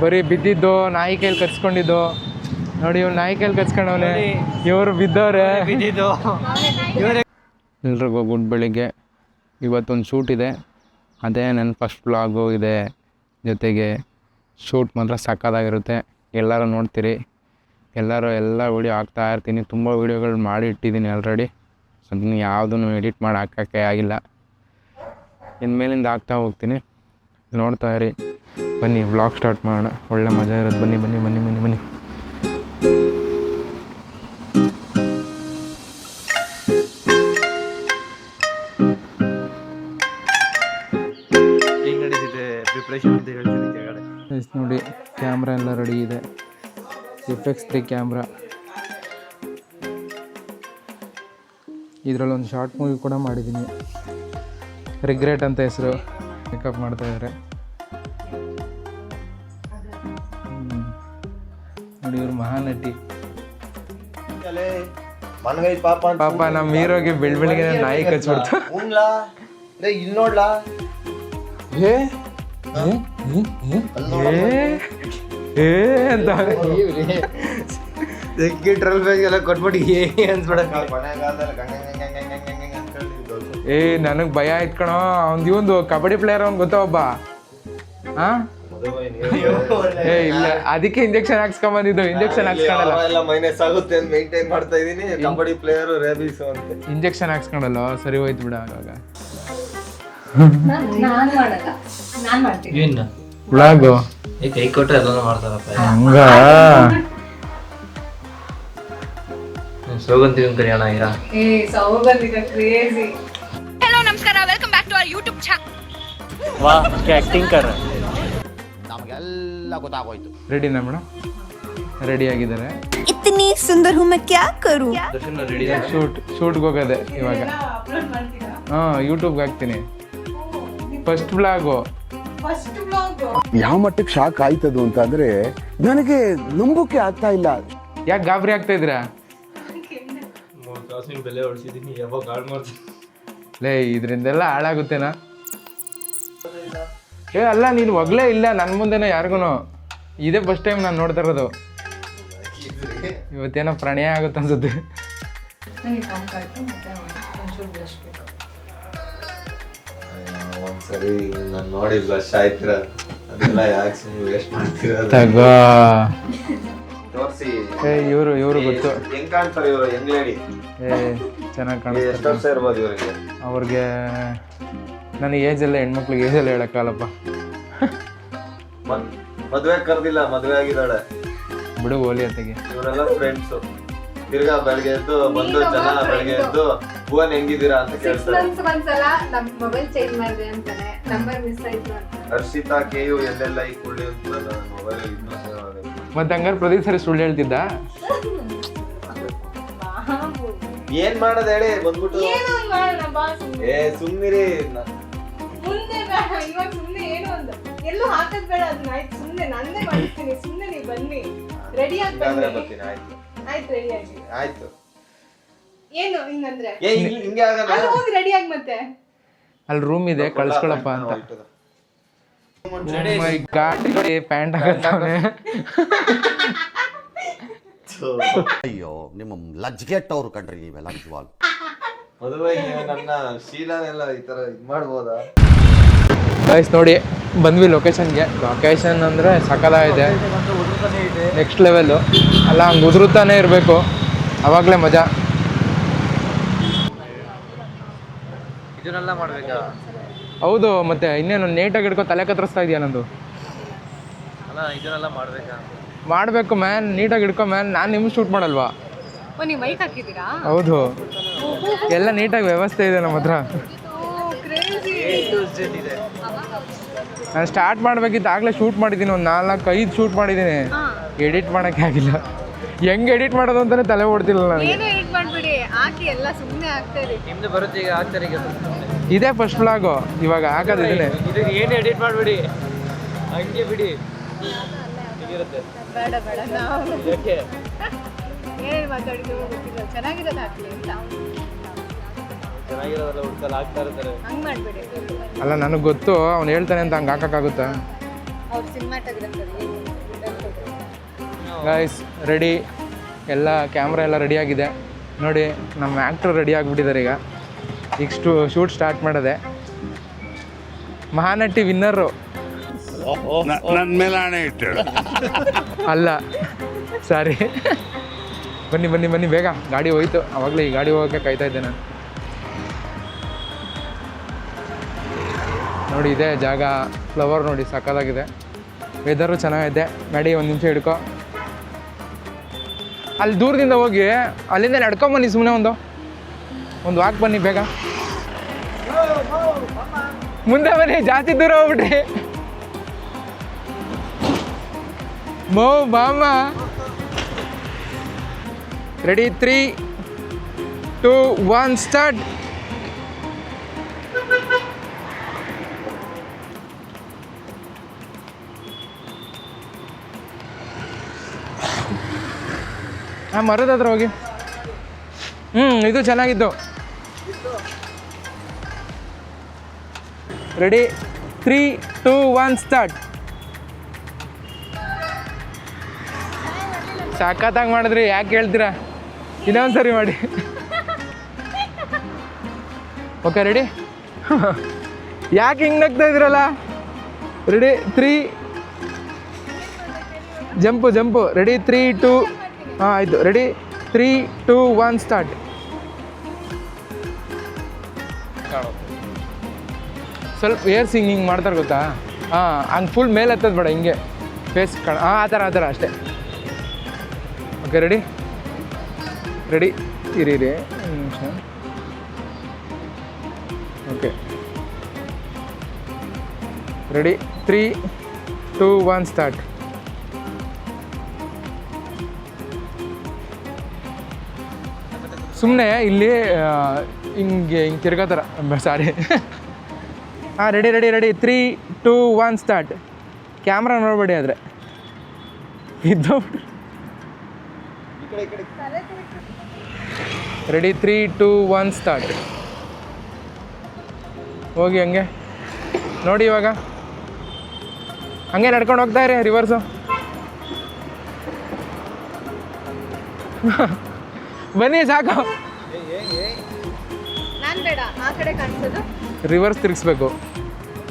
ಬರೀ ಬಿದ್ದಿದ್ದು ನಾಯಿ ಕೈಲಿ ಕಚ್ಕೊಂಡಿದ್ದು ನೋಡಿ. ಇವ್ನು ನಾಯಿ ಕೈಲಿ ಕಚ್ಕೊಂಡವನೆ, ಇವರು ಬಿದ್ದವ್ರೆ. ಎಲ್ರಿಗೂ ಗುಡ್ ಬೆಳಿಗ್ಗೆ. ಇವತ್ತೊಂದು ಶೂಟ್ ಇದೆ, ಅದೇ ನನ್ನ ಫಸ್ಟ್ ವ್ಲಾಗು ಇದೆ. ಜೊತೆಗೆ ಶೂಟ್ ಮಾತ್ರ ಸಕ್ಕತ್ತಾಗಿರುತ್ತೆ. ಎಲ್ಲರೂ ನೋಡ್ತೀರಿ, ಎಲ್ಲ ವೀಡಿಯೋ ಹಾಕ್ತಾ ಇರ್ತೀನಿ. ತುಂಬ ವೀಡಿಯೋಗಳು ಮಾಡಿ ಇಟ್ಟಿದ್ದೀನಿ ಆಲ್ರೆಡಿ. ಅದನ್ನು ಯಾವುದೂ ಎಡಿಟ್ ಮಾಡಿ ಹಾಕೋಕ್ಕೆ ಆಗಿಲ್ಲ. ಇನ್ಮೇಲಿಂದ ಹಾಕ್ತಾ ಹೋಗ್ತೀನಿ, ನೋಡ್ತಾ ಇರಿ. ಬನ್ನಿ ವ್ಲಾಗ್ ಸ್ಟಾರ್ಟ್ ಮಾಡೋಣ, ಒಳ್ಳೆ ಮಜಾ ಇರೋದು. ಬನ್ನಿ ಬನ್ನಿ ಬನ್ನಿ ಬನ್ನಿ ಬನ್ನಿ. ನೋಡಿ ಕ್ಯಾಮ್ರಾ ಎಲ್ಲ ರೆಡಿ ಇದೆ. FX3 camera. ಇದರಲ್ಲೊಂದು ಶಾರ್ಟ್ ಮೂವಿ ಕೂಡ ಮಾಡಿದ್ದೀನಿ, ರಿಗ್ರೆಟ್ ಅಂತ ಹೆಸರು. ಮೇಕಪ್ ಮಾಡ್ತಾ ಇದ್ದಾರೆ ನೋಡಿ. ಇವ್ರು ಮಹಾನಟಿ ಪಾಪ. ನಮ್ಮ ಹೀರೋಗೆ ಬೆಳಗ್ಗೆ ನಾಯಿ ಕಚ್ಬಿಡ್ತು. ಇಲ್ಲಿ ನೋಡ್ಲಾ ಅಂತ ಕೊಟ್ಬಿಟ್ಟು ನನಗ್ ಭಯ ಇಟ್ಕಣೋ. ಅವ್ನ್ ಇವಂದು ಕಬಡ್ಡಿ ಪ್ಲೇಯರ್ ಅವ್ನ್ ಗೊತ್ತಾ ಒಬ್ಬ. ಇಲ್ಲ, ಅದಕ್ಕೆ ಇಂಜೆಕ್ಷನ್ ಹಾಕ್ಸ್ಕೊಂಬಂದಿದ್ದು. ಇಂಜೆಕ್ಷನ್ ಹಾಕ್ಸ್ಕೊಂಡಲ್ಲ, ಮೈನಸ್ ಆಗುತ್ತೆ ಅಂತ ಮೇಂಟೈನ್ ಮಾಡ್ತಾ ಇದೀನಿ. ಕಬಡ್ಡಿ ಪ್ಲೇಯರ್ ರೇಬಿಸ್ ಅಂತ ಇಂಜೆಕ್ಷನ್ ಹಾಕ್ಸ್ಕೊಂಡಲ್ಲ, ಸರಿ ಹೋಯ್ತು ಬಿಡ. ಆವಾಗ ವ್ಲಾಗು ಕೈ ಕೊಟ್ಟರೆ ಎಲ್ಲ ಮಾಡ್ತಾರಪ್ಪ. ಹಂಗ ಸೌಗಂಧಿಕ ಕರಿಯೋಣ ಇರಾ. हेलो नमस्कार, welcome back to our YouTube channel. ವಾಹ್ ಆಕ್ಟಿಂಗ್ ಕರ. ನಮಗೆಲ್ಲ ಗೊತ್ತಾಗೋಯ್ತು. ರೆಡಿನಾ ಮೇಡಮ್? ರೆಡಿ ಆಗಿದ್ದಾರೆ. इतनी सुंदर हूँ मैं क्या करूँ. ಶೂಟ್ಗೆ ಹೋಗೋದೆ ಇವಾಗ. ಯೂಟ್ಯೂಬ್ಗೆ ಹಾಕ್ತೀನಿ ಫಸ್ಟ್ ವ್ಲಾಗು. ಯಾವ ಮಟ್ಟಕ್ಕೆ ಶಾಕ್ ಆಯ್ತದು ಅಂತ ಅಂದ್ರೆ ನನಗೆ ನಂಬೋಕೆ ಆಗ್ತಾ ಇಲ್ಲ. ಯಾಕೆ ಗಾಬರಿ ಆಗ್ತಾ ಇದ್ದೀರಾ? ಬೆಲೆ ಹೊಡ್ಸಿದೀನಿ, ಯಾವಾಗ ಹಾಳು ಮಾಡ್ತೀನಿ. ಲೇ, ಇದರಿಂದೆಲ್ಲ ಹಾಳಾಗುತ್ತೇನಾ? ಅಲ್ಲ, ನೀನು ಒಗ್ಲೇ ಇಲ್ಲ ನನ್ನ ಮುಂದೆನೇ ಯಾರಿಗೂ. ಇದೇ ಫಸ್ಟ್ ಟೈಮ್ ನಾನು ನೋಡ್ತಾ ಇರೋದು. ಇವತ್ತೇನೋ ಪ್ರಣಯ ಆಗುತ್ತೆ ಅನ್ಸುತ್ತೆ. ಒಂದ್ಸರಿ ನಾನು ನೋಡಿ ಬ್ಲಶ್ ಆಯ್ತೀರ, ಅದೆಲ್ಲ ಯಾಕೆ ಸುಮ್ಮನೆ ವೇಸ್ಟ್ ಮಾಡ್ತೀರ? ತಗೋ ತೋರಿಸಿ. ಇವರು ಗೊತ್ತು. ಹೆಂಗ್ ಕಾಣ್ತಾರೆ ಇವರು? ಹೆಂಗ್ ಲೇಡಿ? ಚೆನ್ನಾಗಿ ಎಷ್ಟು ವರ್ಷ ಕಾಣಿಸ್ತಾರೆ ಇರ್ಬೋದು ಇವರಿಗೆ? ಅವ್ರಿಗೆ ನನಗೆ ಏಜೆಲ್ಲ, ಹೆಣ್ಮಕ್ಳಿಗೆ ಏಜೆಲ್ಲ ಹೇಳಕ್ಕಾಗಲ್ಲಪ್ಪ. ಮದ್ವೆ ಕರ್ದಿಲ್ಲ, ಮದ್ವೆ ಆಗಿದ್ದಾಳೆ ಬಿಡು, ಹೋಲಿ ಅತ್ತಿಗೆ. ಇವರೆಲ್ಲ ಫ್ರೆಂಡ್ಸು. ತಿರ್ಗಾ ಬೆಳಗ್ಗೆ ಎದ್ದು ಬಂದು ಜನ ಬೆಳಗ್ಗೆ ಎದ್ದು ಭುವನ್ ಹೆಂಗಿದ್ದೀರಾ ಅಂತ ಕೇಳ್ತಾರೆ. ಹರ್ಷಿತಾ ಕೆಯು ಎಲ್ಲೆಲ್ಲ ಈ ಕುಳ್ಳಿ ಅಂತ ಮೊಬೈಲ್ ಇನ್ನೂ ಸೇವ್ ಆಗುತ್ತೆ. ಮತ್ತೆ ಹಂಗಾರೆ ಪ್ರತಿ ಸರಿ ಸುಳ್ಳು ಹೇಳ್ತಿದ್ದ? ಏನ್ ಮಾಡೋದು ಹೇಳಿ ಬಂದ್ಬಿಟ್ಟು. ಸುಮ್ನಿರಿ. ಎಲ್ಲೂ ಹಾಕದ್ ಬೇಡ, ಅದನ್ನ ಆಯ್ತು. ಸುಮ್ನೆ ನಂದೇ ಮಾಡ್ತೀನಿ, ಸುಮ್ನೆ ನೀವು ಬನ್ನಿ. ರೆಡಿ ಆಗಿ ಬರ್ತೀನಿ. ಆಯ್ತು ಆಯ್ತು, ರೆಡಿ ಆಗಿ. ಆಯ್ತು. ಏನು ಹಿಂಗಂದ್ರೆ ಹಿಂಗೆ ಆಗಲ್ಲ. ಅಲ್ಲಿ ಹೋಗಿ ರೆಡಿ ಆಗಿ ಮತ್ತೆ ಅಲ್ಲಿ ರೂಮ್ ಇದೆ, ಕಳ್ಸ್ಕೊಳಪ್ಪ ಅಂತ. ಪ್ಯಾಂಟ್ ಹಾಕತ್ತಾನೆ. ಅಯ್ಯೋ, ನಿಮ್ಮ ಲಜ್ಗೆಟ್ಟವ್ರು ಕಣ್ರಿ ನೀವೆಲ್ಲ ನಿಜವಾಗ. ಮದುವೆಗೆ ನನ್ನ ಶೀಲನೆಲ್ಲ ಈ ತರ ಇದ್ ಮಾಡ್ಬೋದಾ? ಗೈಸ್ ನೋಡಿ, ಬಂದ್ವಿ ಲೊಕೇಶನ್ಗೆ. ಲೊಕೇಶನ್ ಅಂದರೆ ಸಕಲಾಗಿದೆ, ನೆಕ್ಸ್ಟ್ ಲೆವೆಲ್ಲು. ಅಲ್ಲ, ಹಂಗೆ ಉದುರುತ್ತಾನೆ ಇರಬೇಕು, ಅವಾಗಲೇ ಮಜಾ. ಇದನ್ನೆಲ್ಲ ಮಾಡ್ಬೇಕಾ? ಹೌದು, ಮತ್ತೆ ಇನ್ನೇನು ನೀಟಾಗಿ ಹಿಡ್ಕೊ ತಲೆ ಕತ್ತರಿಸ್ತಾ ಇದೆಯಾ ನಂದು? ಅಲ್ಲ, ಇದನ್ನೆಲ್ಲ ಮಾಡ್ಬೇಕಾ? ಮಾಡಬೇಕು ಮ್ಯಾನ್, ನೀಟಾಗಿ ಹಿಡ್ಕೊ ಮ್ಯಾನ್. ನಾನು ನಿಮ್ಗೆ ಶೂಟ್ ಮಾಡಲ್ವಾ? ನೀವು ಮೈಕ್ ಹಾಕಿದ್ದೀರಾ? ಹೌದು, ಎಲ್ಲ ನೀಟಾಗಿ ವ್ಯವಸ್ಥೆ ಇದೆ ನಮ್ಮ ಹತ್ರ. ನಾನು ಸ್ಟಾರ್ಟ್ ಮಾಡಬೇಕಿತ್ತು, ಆಗಲೇ ಶೂಟ್ ಮಾಡಿದ್ದೀನಿ. ಒಂದು 4-5 ಶೂಟ್ ಮಾಡಿದ್ದೀನಿ, ಎಡಿಟ್ ಮಾಡೋಕ್ಕೆ ಆಗಿಲ್ಲ. ಹೆಂಗೆ ಎಡಿಟ್ ಮಾಡೋದು ಅಂತಲೇ ತಲೆ ಓಡ್ತಿಲ್ಲ ನನಗೆ. ಎಡಿಟ್ ಮಾಡ್ಬಿಡಿ, ಹಾಕಿ ಎಲ್ಲ ಸುಮ್ಮನೆ ಹಾಕ್ತಾರೆ. ನಿಮ್ದು ಬರುತ್ತೆ ಈಗ, ಹಾಕ್ತಾರೆ ಈಗ. ಇದೇ ಫಸ್ಟ್ ವ್ಲಾಗು, ಇವಾಗ ಹಾಕೋದು ಇದನ್ನೇ. ಇದಕ್ಕೆ ಏನು ಎಡಿಟ್ ಮಾಡಿಬಿಡಿ, ಹಂಗೆ ಬಿಡಿ. ಬೇಡ ಬೇಡ, ನಾವು ಏನೇನು ಮಾತಾಡಿದ್ರು ಗೊತ್ತಿಲ್ಲ. ಚೆನ್ನಾಗಿರೋದು ಹಾಕ್ಲಿ ಅಂತ. ಚೆನ್ನಾಗಿರೋದೆಲ್ಲ ಹುಡ್ಕಲ್ಲಿ ಹಾಕ್ತಾ ಇರ್ತಾರೆ. ಹಂಗೆ ಮಾಡಬೇಡಿ. ಅಲ್ಲ, ನನಗೆ ಗೊತ್ತು ಅವ್ನು ಹೇಳ್ತಾನೆ ಅಂತ ಹಂಗೆ ಹಾಕೋಕ್ಕಾಗುತ್ತಾ? ಅವ್ರು ಸಿನಿಮಾಟೋಗ್ರಫರ್. ಗೈಸ್ ರೆಡಿ, ಎಲ್ಲ ಕ್ಯಾಮ್ರಾ ಎಲ್ಲ ರೆಡಿಯಾಗಿದೆ ನೋಡಿ. ನಮ್ಮ ಆ್ಯಕ್ಟ್ರ್ ರೆಡಿ ಆಗಿಬಿಟ್ಟಿದ್ದಾರೆ ಈಗ ಶೂಟ್ ಸ್ಟಾರ್ಟ್ ಮಾಡೋದೆ. ಮಹಾನಟಿ ವಿನ್ನರು ನನ್ನ ಮೇಲೆ ಹಣೆ ಇಟ್ಟು ಅಲ್ಲ, ಸಾರಿ. ಬನ್ನಿ ಬನ್ನಿ ಬನ್ನಿ, ಬೇಗ ಗಾಡಿ ಹೋಯ್ತು. ಆವಾಗಲೇ ಈ ಗಾಡಿ ಹೋಗೋಕ್ಕೆ ಕಾಯ್ತಾ ಇದ್ದೆ ನಾನು. ನೋಡಿ ಇದೇ ಜಾಗ, ಫ್ಲವರ್ ನೋಡಿ ಸಕ್ಕತ್ತಾಗಿದೆ, ವೆದರು ಚೆನ್ನಾಗಿದೆ. ಗಾಡಿ ಒಂದು ನಿಮಿಷ ಹಿಡ್ಕೊ, ಅಲ್ಲಿ ದೂರದಿಂದ ಹೋಗಿ ಅಲ್ಲಿಂದ ನಡ್ಕೊಂಬನ್ನಿ, ಸುಮ್ಮನೆ ಒಂದು ವಾಕ್ ಬನ್ನಿ ಬೇಗ. ಮುಂದೆ ಬನ್ನಿ, ಜಾಸ್ತಿ ದೂರ ಹೋಗ್ಬಿಟ್ರಿ. ಮೋ ಬಾಮ ರೆಡಿ, 3, 2, 1 ಸ್ಟಾರ್ಟ್. ಮರದ ಹತ್ರ ಹೋಗಿ. ಇದು ಚೆನ್ನಾಗಿತ್ತು. Ready, 3, 2, 1 start. ಸಖತ್ತಾಗಿ ಮಾಡಿದ್ರಿ, ಯಾಕೆ ಹೇಳ್ತೀರಾ? ಇನ್ನೊಂದು ಸರಿ ಮಾಡಿ. Okay ready. ಯಾಕೆ ಹಿಂಗೆ ನಗ್ತಾ ಇದ್ದೀರಲ್ಲ? Ready, 3 jump. ರೆಡಿ, 3, 2 ಹಾಂ ಆಯಿತು. Ready, 3, 2, 1 start. ಸ್ವಲ್ಪ ಏರ್ ಸಿಂಗಿಂಗ್ ಮಾಡ್ತಾರೆ ಗೊತ್ತಾ? ಹಂಗೆ ಫುಲ್ ಮೇಲೆ ಹತ್ತದ ಬೇಡ, ಹಿಂಗೆ ಫೇಸ್ ಆ ಥರ ಅಷ್ಟೇ. ಓಕೆ ರೆಡಿ, ಇರಿ ಒಂದು ನಿಮಿಷ. Okay ready, 3, 2, 1 start. ಸುಮ್ಮನೆ ಇಲ್ಲಿ ಹಿಂಗೆ ತಿರ್ಗೋತಾರ, ಸಾರಿ. ಹಾಂ ರೆಡಿ, 3, 2, 1 ಸ್ಟಾರ್ಟ್. ಕ್ಯಾಮ್ರಾ ನೋಡಬೇಡಿ ಆದರೆ ಇದ್ದು. Ready, 3, 2, 1 start. ಹೋಗಿ ಹಂಗೆ ನೋಡಿ, ಇವಾಗ ಹಂಗೆ ನಡ್ಕೊಂಡು ಹೋಗ್ತಾ ಇರಿ, ರಿವರ್ಸು. ಬನ್ನಿ ಸಾಕು. ನಾನ್ ಬೇಡ, ಆ ಕಡೆ ಕಾಣಿಸೋದು. ರಿವರ್ಸ್ ತಿರುಗಿಸ್ಬೇಕು.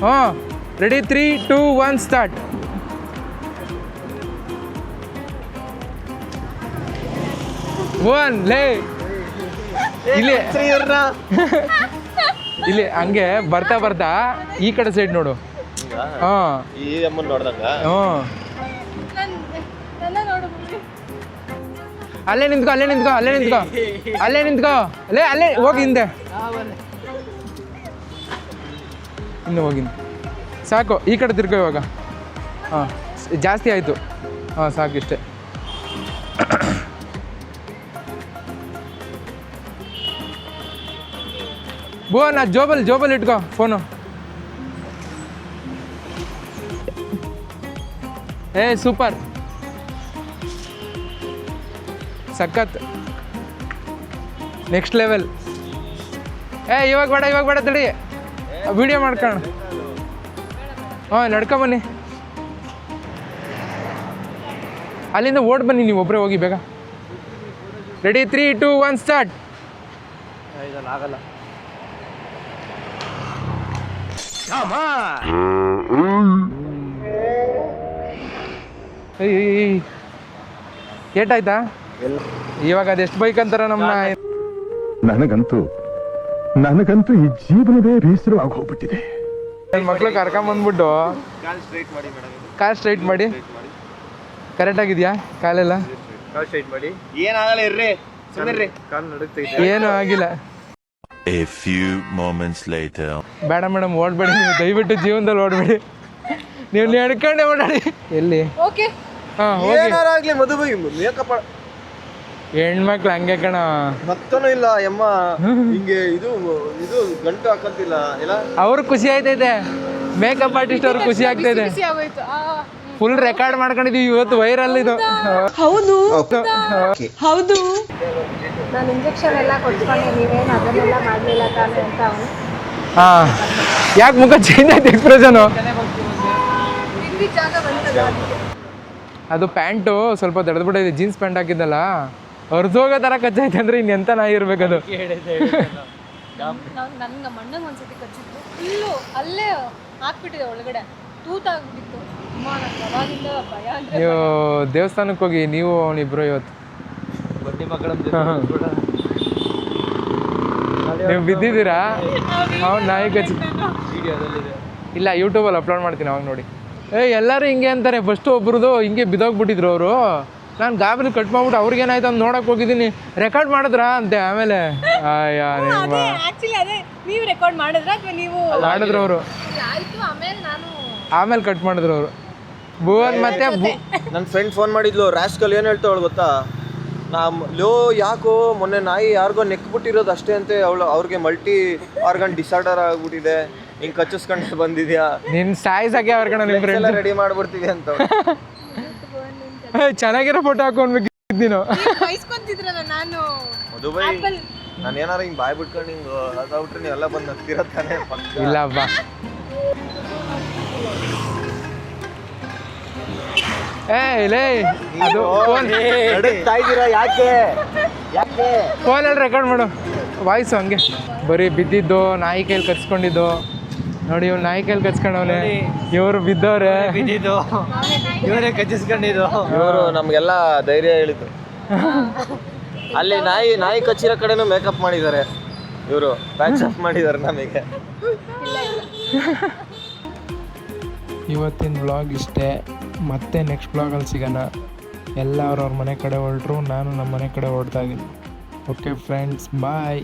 ಹಾಂ ರೆಡಿ, 3, 2, 1 ಸ್ಟಾರ್ಟ್. ಲೇ ಇಲ್ಲಿ ಹಂಗೆ ಬರ್ತಾ ಈ ಕಡೆ ಸೈಡ್ ನೋಡು. ಹಾಂ ಅಲ್ಲೇ ನಿಂತ್ಕೋ ಅಲ್ಲೇ ಹೋಗಿ ಹಿಂದೆ ಹೋಗಿ ಸಾಕು. ಈ ಕಡೆ ತಿರ್ಕೋ ಇವಾಗ. ಹಾಂ ಜಾಸ್ತಿ ಆಯಿತು. ಹಾಂ ಸಾಕು ಇಷ್ಟೇ. ನಾ ಜೋಬಲ್ ಇಟ್ಕೋ ಫೋನು. ಸೂಪರ್, ಸಖತ್, ನೆಕ್ಸ್ಟ್ ಲೆವೆಲ್. ಇವಾಗ ಬೇಡ ತಡಿ, ವಿಡಿಯೋ ಮಾಡ್ಕೋಣ. ಹಾಂ ನಡ್ಕೊಂಬನ್ನಿ, ಅಲ್ಲಿಂದ ಓಡ್ ಬನ್ನಿ, ನೀವು ಒಬ್ಬರೇ ಹೋಗಿ ಬೇಗ. Ready, 3, 2, 1 start. ಆಗಲ್ಲ. ಏಟಾಯ್ತಾ? ಇವಾಗ ಅದೆಷ್ಟು ಬೈಕ್ ಅಂತಾರ ನಮ್ಮನ್ನ. ನನಗಂತೂ ಈ ಜೀವನವೇ ಬೇಸರವಾಗಿ ಹೋಗ್ಬಿಟ್ಟಿದೆ. ಮಕ್ಳು ಕರ್ಕೊಂಬಂದ್ಬಿಟ್ಟು ಕಾಲ್ ಸ್ಟ್ರೈಟ್ ಮಾಡಿ. ಕರೆಕ್ಟ್ ಆಗಿದೆಯಾ ಕಾಲೆಲ್ಲ? ಏನಾಗಲ್ಲ ಇರ್ರಿ, ಸುಮ್ಮನೆ ಕಾಲು ನಡುಗ್ತೈತೆ. ಏನೂ ಆಗಿಲ್ಲ. A few moments later. ಬೇಡ ಮೇಡಮ್, ಓಡಬೇಡಿ ನೀವು, ದಯವಿಟ್ಟು ಜೀವನದಲ್ಲಿ ಓಡಬೇಡಿ. ನೀವು ನಡ್ಕೊಂಡೆ ಓಡಾಡಿ. ಎಲ್ಲಿ? ಓಕೆ, ಹಾಂ ಹೋಗಿ. ಏನಾರಾಗ್ಲಿ ಮದುವೆ ಮೇಕಪ್ ಹೆಣ್ಮಕ್ಳು ಹಂಗೆ ಕಣ. ಮತ್ತನೂ ಇಲ್ಲ ಯಮ್ಮ, ಹಿಂಗೆ ಇದು ಗಂಟು ಹಾಕಂತಿಲ್ಲ ಇಲ್ಲ. ಅವ್ರು ಖುಷಿ ಆಯ್ತೈತೆ, ಮೇಕಪ್ ಆರ್ಟಿಸ್ಟ್ ಅವ್ರಿಗೆ ಖುಷಿ ಆಗ್ತೈತೆ. ಖುಷಿ ಆಗೋಯ್ತು. ಫುಲ್ ರೆಕಾರ್ಡ್ ಮಾಡ್ಕೊಂಡಿದೀವಿ ಇವತ್ತು, ವೈರಲ್ ಇದು. ಹೌದು. ನಾನು ಇಂಜೆಕ್ಷನ್ ಎಲ್ಲ ಕೊಡ್ಸ್ಕೊಂಡೆ, ನೀವೇನು ಅದನ್ನೆಲ್ಲ ಮಾಡಲಿಲ್ಲ ತಾನೇ ಅಂತ ಅವನು. ಹಾಂ ಯಾಕೆ ಮುಖ ಚೇಂಜ್ ಆಯ್ತು ಎಕ್ಸ್ಪ್ರೆಷನು? ಇಲ್ಲಿ ಜಾಗ ಬಂತಲ್ಲ ಅದಕ್ಕೆ. ಅದು ಪ್ಯಾಂಟು ಸ್ವಲ್ಪ ದಡ್ದ್ಬಿಟ್ಟಿದೆ, ಜೀನ್ಸ್ ಪ್ಯಾಂಟ್ ಹಾಕಿದ್ದಲ್ಲ ಹೊರದೋಗೋ ಥರ ಕಚ್ಚೈತೆ ಅಂದರೆ ಇನ್ನೆಂಥ ನಾಯಿ ಇರಬೇಕದು. ನನ್ಗೆ ನಮ್ಮ ಅಣ್ಣಂಗೆ ಒಂದ್ಸತಿ ಕಚ್ಚಿತ್ತು, ಫುಲ್ಲು ಅಲ್ಲೇ ಹಾಕ್ಬಿಟ್ಟಿದೆ ಒಳಗಡೆ, ತೂತಾಗ್ಬಿಟ್ಟಿತ್ತು. ಅಮ್ಮ ನಂಗೆ ಅವಾಗಿಂದ ಭಯ ಅಂದರೆ ನೀವು ದೇವಸ್ಥಾನಕ್ಕೆ ಹೋಗಿ ನೀವು ಅವನಿಬ್ರು ಇವತ್ತು ನೀವು ಬಿದ್ದಿದ್ದೀರಾ? ಅವ್ನು ನಾಯಿ ಕಚ್ಚಿ ಇಲ್ಲ, ಯೂಟ್ಯೂಬಲ್ಲಿ ಅಪ್ಲೋಡ್ ಮಾಡ್ತೀನಿ ಅವಾಗ ನೋಡಿ. ಎಲ್ಲರೂ ಹಿಂಗೆ ಅಂತಾರೆ. ಫಸ್ಟು ಒಬ್ರದ್ದು ಹಿಂಗೆ ಬಿದ್ದೋಗ್ಬಿಟ್ಟಿದ್ರು ಅವರು. ನಾನು ಗಾಬರಿ ಕಟ್ ಮಾಡ್ಬಿಟ್ಟು ಅವ್ರಿಗೇನಾಯ್ತು ಅಂತ ನೋಡಕ್ಕೆ ಹೋಗಿದ್ದೀನಿ. ರೆಕಾರ್ಡ್ ಮಾಡಿದ್ರಾ ಅಂತೆ. ಆಮೇಲೆ ಆಕ್ಚುಲಿ ಅದೇ ನೀವು ರೆಕಾರ್ಡ್ ಮಾಡಿದ್ರ ಅಥವಾ ನೀವು ಮಾಡಿದ್ರು ಅವರು, ಆಯ್ತು. ಆಮೇಲೆ ಕಟ್ ಮಾಡಿದ್ರು ಅವರು. ಭುವನ್ ಮತ್ತೆ ನನ್ನ ಫ್ರೆಂಡ್ ಫೋನ್ ಮಾಡಿದ್ಲು, ರಾಸ್ಕಲ್ ಏನು ಹೇಳ್ತಾವಳು ಗೊತ್ತಾ, ಲೋ ಯಾಕೋ ಮೊನ್ನೆ ನಾಯಿ ಯಾರಿಗೋ ನೆಕ್ಬಿಟ್ಟಿರೋದು ಅಷ್ಟೇ ಅಂತೆ, ಅವ್ರಿಗೆ ಮಲ್ಟಿ ಆರ್ಗನ್ ಡಿಸಾರ್ಡರ್ ಆಗ್ಬಿಟ್ಟಿದೆ, ಹಿಂಗೆ ಕಚ್ಚಿಸ್ಕೊಂಡು ಬಂದಿದ್ಯಾ, ನಿನ್ನ ಸಾಯಿಸಕ್ಕೆ ಅವ್ರ ಕಣ ನಿಮ್ಮ ಫ್ರೆಂಡ್ ರೆಡಿ ಮಾಡ್ಬಿಡ್ತೀವಿ ಅಂತ. ಚೆನ್ನಾಗಿರೋ ಫೋಟೋ ಹಾಕೊಂಡ್ಬೇಕು ನೀನು. ಬೈಸ್ಕೊಂತಿದ್ರಲ್ಲ ನಾನು ಮಧುಬೈ, ನಾನು ಏನಾರ ಹಿಂಗೆ ಬಾಯ್ ಬಿಟ್ಕೊಂಡು ಹಿಂಗೆ ಅದಾಗ್ಬಿಟ್ರೆ ನೀವೆಲ್ಲ ಬಂದು ಹತ್ತಿರತ್ತಾನೆ. ಇಲ್ಲ ಬಾ, ಇಲ್ಲೇ ಅದು ಯಾಕೆ ಯಾಕೆ ಫೋನಲ್ಲಿ ರೆಕಾರ್ಡ್ ಮಾಡು ವಾಯ್ಸು. ಹಂಗೆ ಬರೀ ಬಿದ್ದಿದ್ದು, ನಾಯಿ ಕೈಲಿ ಕಚ್ಕೊಂಡಿದ್ದು ನೋಡಿ. ಇವ್ನು ನಾಯಿ ಕೈಲಿ ಕಚ್ಕೊಂಡವನೆ, ಇವರು ಬಿದ್ದವ್ರೆ, ಇವರೇ ಕಚ್ಚಿಸ್ಕೊಂಡಿದ್ದು. ಇವರು ನಮ್ಗೆಲ್ಲ ಧೈರ್ಯ ಹೇಳಿದ್ದು. ಅಲ್ಲಿ ನಾಯಿ ಕಚ್ಚಿರೋ ಕಡೆನೂ ಮೇಕಪ್ ಮಾಡಿದ್ದಾರೆ ಇವರು, ಪ್ಯಾಚ್ ಅಪ್ ಮಾಡಿದ್ದಾರೆ ನಮಗೆ. ಇವತ್ತಿನ ವ್ಲಾಗ್ ಇಷ್ಟೇ. ಮತ್ತೆ ನೆಕ್ಸ್ಟ್ ವ್ಲಾಗಲ್ಲಿ ಸಿಗೋಣ. ಎಲ್ಲ ಅವ್ರವ್ರ ಮನೆ ಕಡೆ ಹೊರಟ್ರು, ನಾನು ನಮ್ಮ ಮನೆ ಕಡೆ ಹೊರಡ್ತಾ ಇದ್ದೀನಿ. ಓಕೆ ಫ್ರೆಂಡ್ಸ್, ಬಾಯ್.